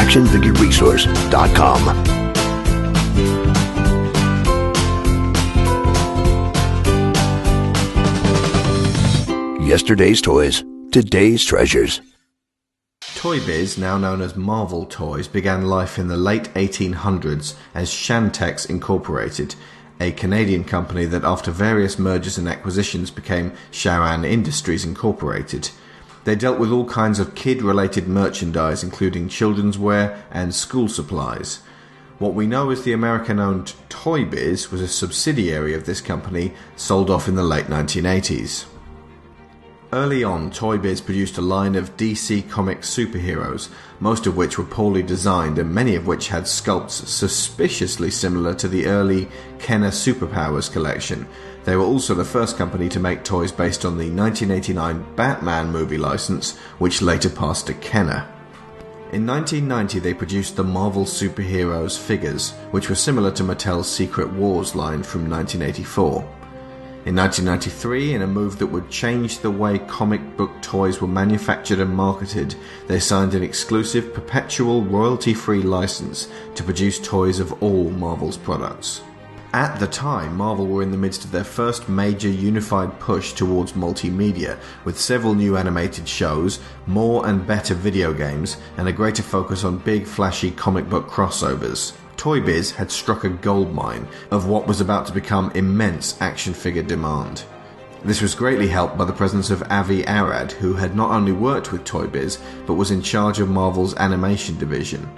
ActionFigureResource.com. Yesterday's toys, today's treasures. Toy Biz, now known as Marvel Toys, began life in the late 1800s as Shantex Incorporated, a Canadian company that after various mergers and acquisitions became Charan Industries Incorporated. They dealt with all kinds of kid-related merchandise, including children's wear and school supplies. What we know as the American-owned Toy Biz was a subsidiary of this company, sold off in the late 1980s. Early on, Toy Biz produced a line of DC Comics superheroes, most of which were poorly designed and many of which had sculpts suspiciously similar to the early Kenner Superpowers collection. They were also the first company to make toys based on the 1989 Batman movie license, which later passed to Kenner. In 1990 they produced the Marvel Superheroes figures, which were similar to Mattel's Secret Wars line from 1984. In 1993, in a move that would change the way comic book toys were manufactured and marketed, they signed an exclusive, perpetual, royalty-free license to produce toys of all Marvel's products. At the time, Marvel were in the midst of their first major unified push towards multimedia, with several new animated shows, more and better video games, and a greater focus on big, flashy comic book crossovers. Toy Biz had struck a goldmine of what was about to become immense action figure demand. This was greatly helped by the presence of Avi Arad, who had not only worked with Toy Biz, but was in charge of Marvel's animation division.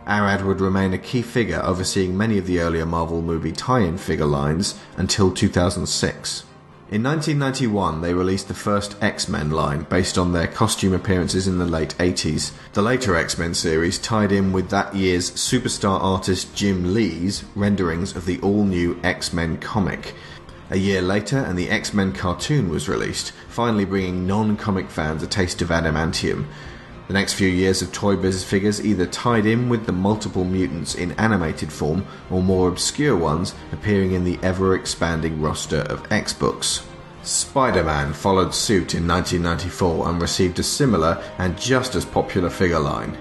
Arad would remain a key figure overseeing many of the earlier Marvel movie tie-in figure lines until 2006. In 1991, they released the first X-Men line based on their costume appearances in the late 80s. The later X-Men series tied in with that year's superstar artist Jim Lee's renderings of the all-new X-Men comic. A year later, and the X-Men cartoon was released, finally bringing non-comic fans a taste of adamantium. The next few years of Toy Biz figures either tied in with the multiple mutants in animated form, or more obscure ones appearing in the ever-expanding roster of X-Books. Spider-Man followed suit in 1994 and received a similar and just as popular figure line.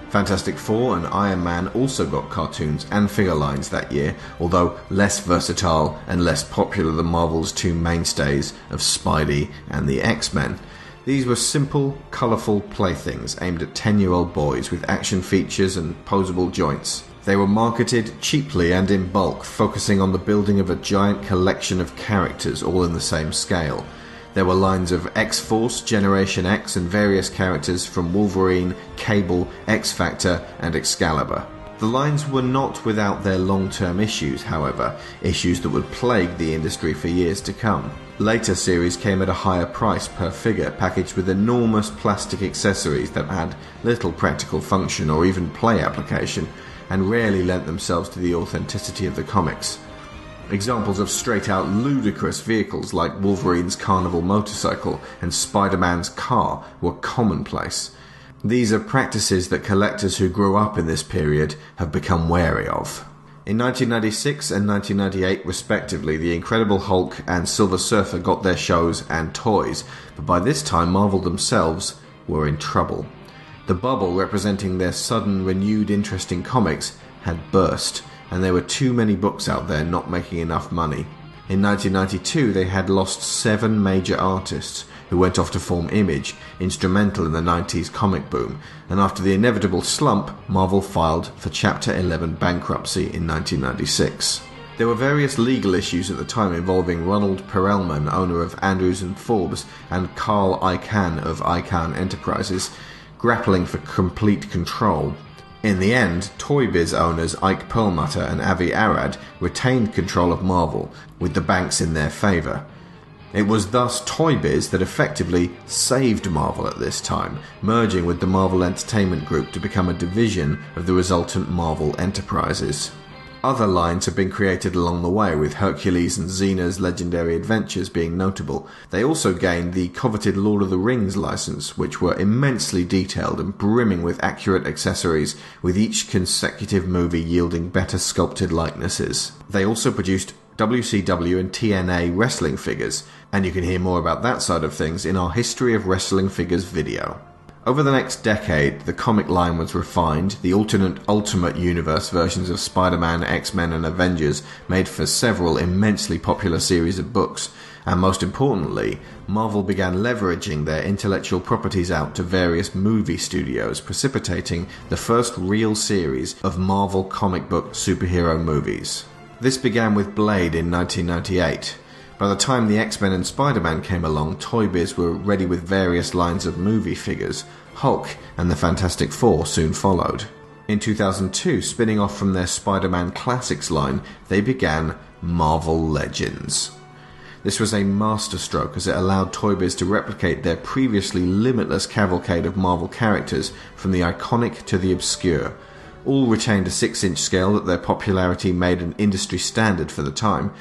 Fantastic Four and Iron Man also got cartoons and figure lines that year, although less versatile and less popular than Marvel's two mainstays of Spidey and the X-Men. These were simple, colourful playthings aimed at 10-year-old boys with action features and posable joints. They were marketed cheaply and in bulk, focusing on the building of a giant collection of characters all in the same scale. There were lines of X-Force, Generation X and various characters from Wolverine, Cable, X-Factor and Excalibur. The lines were not without their long-term issues, however, issues that would plague the industry for years to come. Later series came at a higher price per figure, packaged with enormous plastic accessories that had little practical function or even play application, and rarely lent themselves to the authenticity of the comics. Examples of straight-out ludicrous vehicles like Wolverine's carnival motorcycle and Spider-Man's car were commonplace. These are practices that collectors who grew up in this period have become wary of. In 1996 and 1998 respectively, the Incredible Hulk and Silver Surfer got their shows and toys, but by this time Marvel themselves were in trouble. The bubble representing their sudden renewed interest in comics had burst, and there were too many books out there not making enough money. In 1992 they had lost 7 major artists who went off to form Image, instrumental in the 90s comic boom, and after the inevitable slump, Marvel filed for Chapter 11 bankruptcy in 1996. There were various legal issues at the time involving Ronald Perelman, owner of Andrews & Forbes, and Carl Icahn of Icahn Enterprises, grappling for complete control. In the end, Toy Biz owners Ike Perlmutter and Avi Arad retained control of Marvel, with the banks in their favour. It was thus Toy Biz that effectively saved Marvel at this time, merging with the Marvel Entertainment Group to become a division of the resultant Marvel Enterprises. Other lines have been created along the way, with Hercules and Xena's Legendary Adventures being notable. They also gained the coveted Lord of the Rings license, which were immensely detailed and brimming with accurate accessories, with each consecutive movie yielding better sculpted likenesses. They also produced WCW and TNA wrestling figures, and you can hear more about that side of things in our History of Wrestling Figures video. Over the next decade, the comic line was refined, the alternate Ultimate Universe versions of Spider-Man, X-Men and Avengers made for several immensely popular series of books, and most importantly, Marvel began leveraging their intellectual properties out to various movie studios, precipitating the first real series of Marvel comic book superhero movies. This began with Blade in 1998. By the time the X-Men and Spider-Man came along, Toy Biz were ready with various lines of movie figures. Hulk and the Fantastic Four soon followed. In 2002, spinning off from their Spider-Man Classics line, they began Marvel Legends. This was a masterstroke as it allowed Toy Biz to replicate their previously limitless cavalcade of Marvel characters from the iconic to the obscure. All retained a 6-inch scale that their popularity made an industry standard for the time.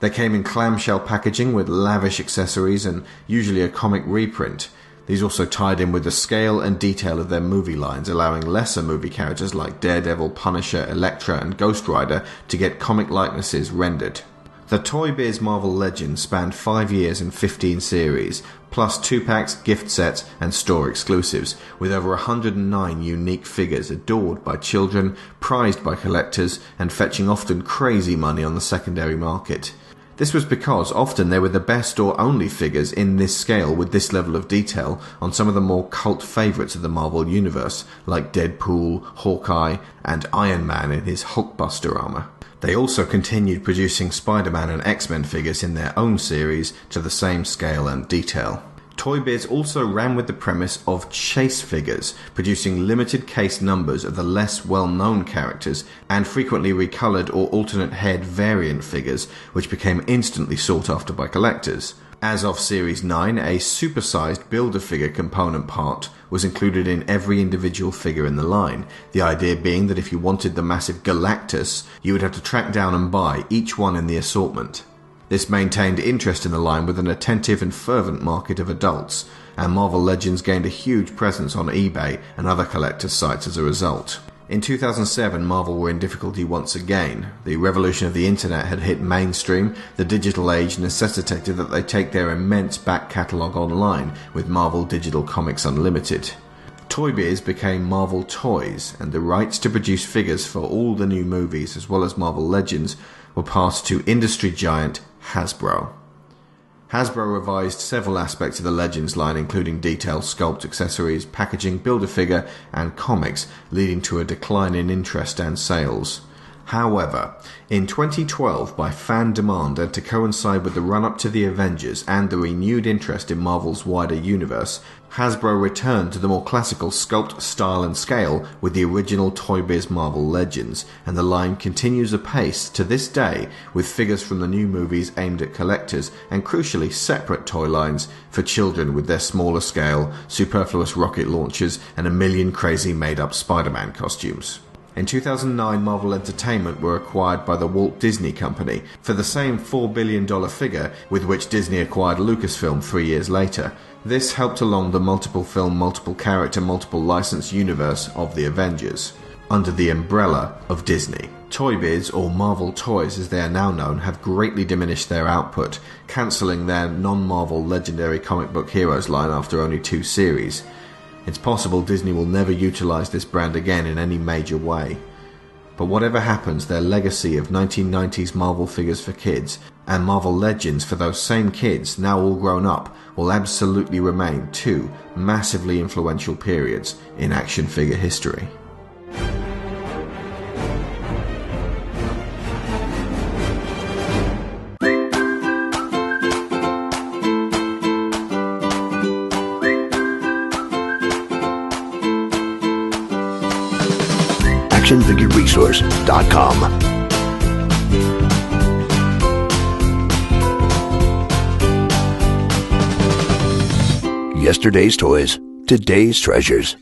They came in clamshell packaging with lavish accessories and usually a comic reprint. These also tied in with the scale and detail of their movie lines, allowing lesser movie characters like Daredevil, Punisher, Elektra and Ghost Rider to get comic likenesses rendered. The Toy Biz Marvel Legends spanned 5 years and 15 series, plus 2-packs, gift sets and store exclusives, with over 109 unique figures adored by children, prized by collectors and fetching often crazy money on the secondary market. This was because often they were the best or only figures in this scale with this level of detail on some of the more cult favourites of the Marvel Universe, like Deadpool, Hawkeye, and Iron Man in his Hulkbuster armour. They also continued producing Spider-Man and X-Men figures in their own series to the same scale and detail. Toy Biz also ran with the premise of chase figures, producing limited case numbers of the less well-known characters and frequently recoloured or alternate head variant figures, which became instantly sought after by collectors. As of Series 9, a supersized Build-A-Figure component part was included in every individual figure in the line, the idea being that if you wanted the massive Galactus, you would have to track down and buy each one in the assortment. This maintained interest in the line with an attentive and fervent market of adults, and Marvel Legends gained a huge presence on eBay and other collectors' sites as a result. In 2007, Marvel were in difficulty once again. The revolution of the internet had hit mainstream, the digital age necessitated that they take their immense back catalogue online with Marvel Digital Comics Unlimited. Toy Biz became Marvel Toys, and the rights to produce figures for all the new movies as well as Marvel Legends were passed to industry giant Hasbro. Hasbro revised several aspects of the Legends line, including detail, sculpt, accessories, packaging, Build-A-Figure, and comics, leading to a decline in interest and sales. However, in 2012, by fan demand and to coincide with the run-up to the Avengers and the renewed interest in Marvel's wider universe, Hasbro returned to the more classical sculpt, style and scale with the original Toy Biz Marvel Legends, and the line continues apace to this day with figures from the new movies aimed at collectors and crucially separate toy lines for children with their smaller scale, superfluous rocket launchers and a million crazy made-up Spider-Man costumes. In 2009, Marvel Entertainment were acquired by the Walt Disney Company for the same $4 billion figure with which Disney acquired Lucasfilm 3 years later. This helped along the multiple film, multiple character, multiple license universe of the Avengers, under the umbrella of Disney. Toy Biz, or Marvel Toys as they are now known, have greatly diminished their output, cancelling their non-Marvel legendary comic book heroes line after only 2 series. It's possible Disney will never utilise this brand again in any major way. But whatever happens, their legacy of 1990s Marvel figures for kids and Marvel Legends for those same kids, now all grown up, will absolutely remain 2 massively influential periods in action figure history. ActionFigureResource.com. Yesterday's toys, today's treasures.